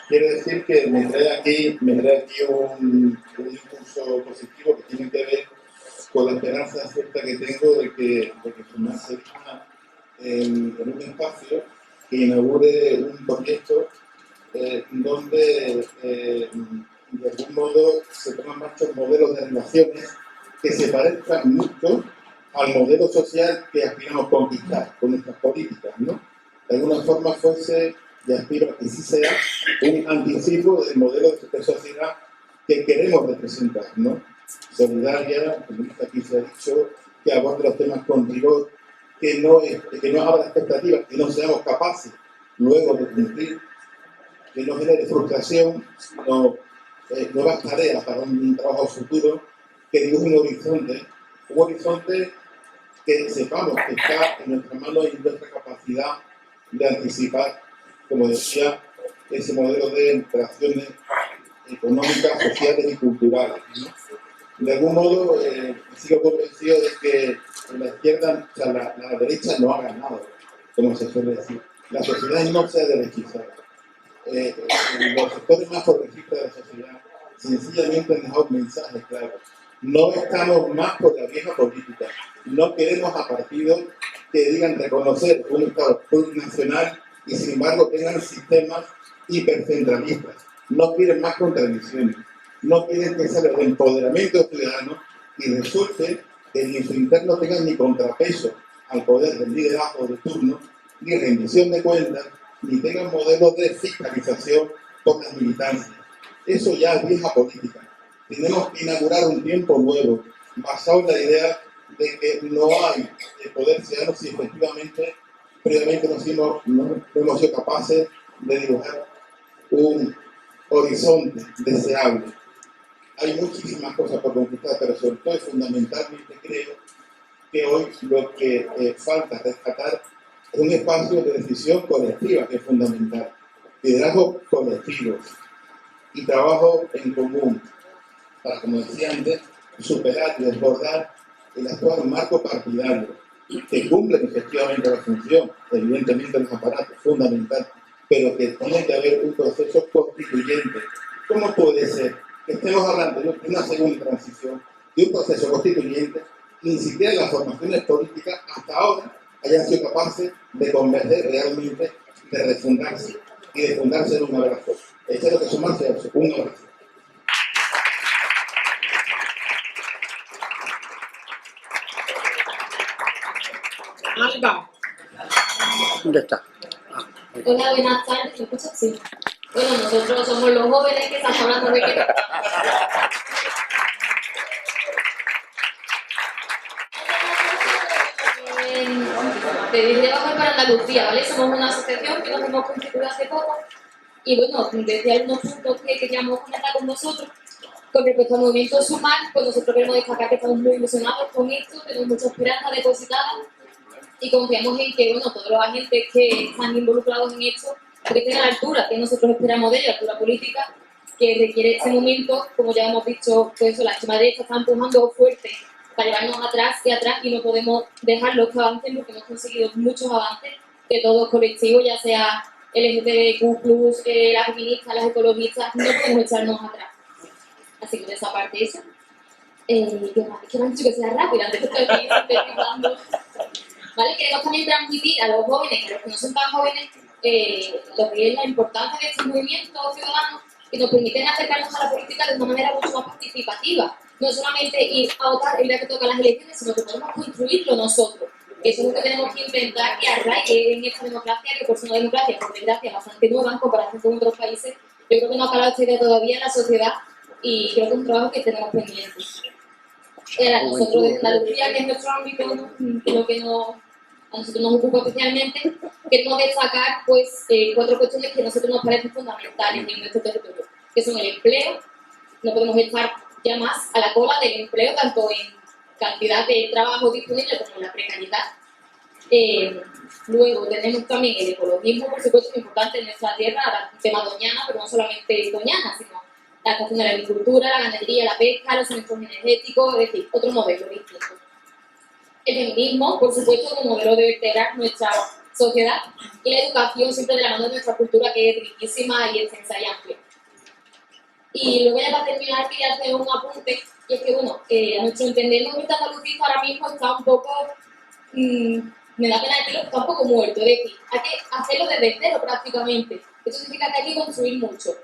[SPEAKER 14] Quiero decir que me trae aquí un impulso positivo que tiene que ver con la esperanza cierta que tengo de que se me hace en un espacio que inaugure un proyecto donde de algún modo se pongan en marcha modelos de relaciones que se parezcan mucho al modelo social que aspiramos a conquistar con nuestras políticas, ¿no? De alguna forma fuese, y aspiro a que sí sea, un anticipo del modelo de sociedad que queremos representar, ¿no? Solidaria, como aquí se ha dicho, que aborde los temas con rigor, que no abra expectativas, que no seamos capaces luego de cumplir, que no genere frustración, sino nuevas tareas para un trabajo futuro, que dibuje un horizonte que sepamos que está en nuestra mano y en nuestra capacidad de anticipar, como decía, ese modelo de interacciones económicas, sociales y culturales, ¿no? De algún modo, sigo convencido de que la izquierda, o sea, la derecha no ha ganado, como se suele decir. La sociedad no se ha derechizado. Los sectores más progresistas de la sociedad sencillamente han dejado un mensaje claro. No estamos más por la vieja política. No queremos a partidos que digan reconocer un Estado plurinacional y sin embargo tengan sistemas hipercentralistas. No quieren más contradicciones. No quieren que sea el empoderamiento ciudadano y resulte que en su interno tengan ni contrapeso al poder del liderazgo de turno, ni rendición de cuentas, ni tengan modelos de fiscalización por las militancias. Eso ya es vieja política. Tenemos que inaugurar un tiempo nuevo, basado en la idea de que no hay poder ciudadano si efectivamente previamente no hemos sido capaces de dibujar un horizonte deseable. Hay muchísimas cosas por conquistar, pero sobre todo y fundamentalmente creo que hoy lo que falta rescatar es un espacio de decisión colectiva que es fundamental. Liderazgo colectivos y trabajo en común para, como decía antes, superar y desbordar el actual marco partidario que cumple efectivamente la función, evidentemente los aparatos fundamental, pero que tiene que haber un proceso constituyente. ¿Cómo puede ser que estemos hablando de una segunda transición, de un proceso constituyente, y ni siquiera las formaciones políticas hasta ahora hayan sido capaces de convencer realmente de refundarse y de fundarse en un abrazo? Este es lo que sumarse a eso, un abrazo.
[SPEAKER 10] Alba.
[SPEAKER 8] ¿Dónde está?
[SPEAKER 15] Hola, buenas tardes. ¿Me escuchas? Sí. Bueno, nosotros somos los jóvenes que estamos hablando de que pedir debajo para Andalucía, ¿vale? Somos una asociación que nos hemos constituido hace poco y bueno, desde algunos puntos que queríamos comentar con vosotros. Con respecto al movimiento Sumar, pues nosotros queremos destacar que estamos muy ilusionados con esto, tenemos mucha esperanza depositada y confiamos en que, bueno, todos los agentes que están involucrados en esto, que estén a la altura que nosotros esperamos de ellos, altura política, que requiere este momento, como ya hemos dicho, pues eso, la extrema derecha está empujando fuerte para llevarnos atrás y no podemos dejar los que avancen porque hemos conseguido muchos avances de todos colectivos, ya sea LGTBQ+, las feministas, las ecologistas, no podemos echarnos atrás. Así que de esa parte eso. Es que me han dicho que sea rápida, antes que estoy aquí sintetizando. ¿Vale? Queremos también transmitir a los jóvenes, a los que no son tan jóvenes, lo que es la importancia de estos movimientos ciudadanos que nos permiten acercarnos a la política de una manera mucho más participativa. No solamente ir a votar el día que toca las elecciones, sino que podemos construirlo nosotros. Eso es lo que tenemos que intentar que arraigue en esta democracia, que por ser una democracia, por desgracia, bastante nueva en comparación con otros países. Yo creo que no ha calado esta idea todavía en la sociedad y creo que es un trabajo que tenemos pendiente. Nosotros desde Andalucía, que es nuestro ámbito, ¿no? Lo que a nosotros nos ocupa especialmente, queremos destacar pues 4 cuestiones que a nosotros nos parecen fundamentales en nuestro territorio, que son el empleo. No podemos estar ya más a la cola del empleo, tanto en cantidad de trabajo disponible como en la precariedad. Luego tenemos también el ecologismo, por supuesto, muy importante en nuestra tierra, el tema doñana, pero no solamente doñana, sino la estación de la agricultura, la ganadería, la pesca, los centros energéticos, es decir, otro modelo distinto. El feminismo, por supuesto, como modelo de vertebrar nuestra sociedad, y la educación siempre de la mano de nuestra cultura, que es riquísima y extensa y amplia. Y luego ya para terminar quería hacer un apunte, y es que bueno, a nuestro entender el movimiento andalucista ahora mismo está un poco, me da pena decirlo, está un poco muerto, es decir, hay que hacerlo desde cero prácticamente. Eso significa que hay que construir mucho.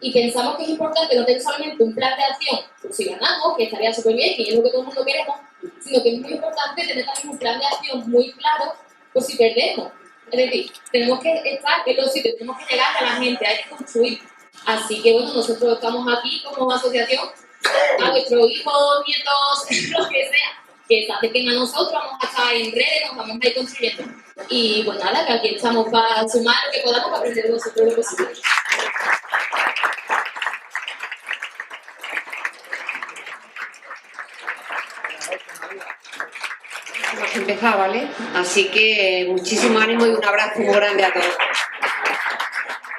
[SPEAKER 15] Y pensamos que es importante no tener solamente un plan de acción por si ganamos, que estaría súper bien, que es lo que todo el mundo queremos, sino que es muy importante tener también un plan de acción muy claro por si perdemos. Es decir, tenemos que estar en los sitios, tenemos que llegar a la gente, hay que construir. Así que bueno, nosotros estamos aquí como asociación a nuestros hijos, nietos, lo que sea, que se acerquen a nosotros, vamos a estar en redes, nos vamos a ir construyendo. Y pues nada, que aquí estamos para sumar lo que podamos, para aprender de nosotros lo posible.
[SPEAKER 4] Hemos empezado, ¿vale? Así que muchísimo ánimo y un abrazo muy grande a todos.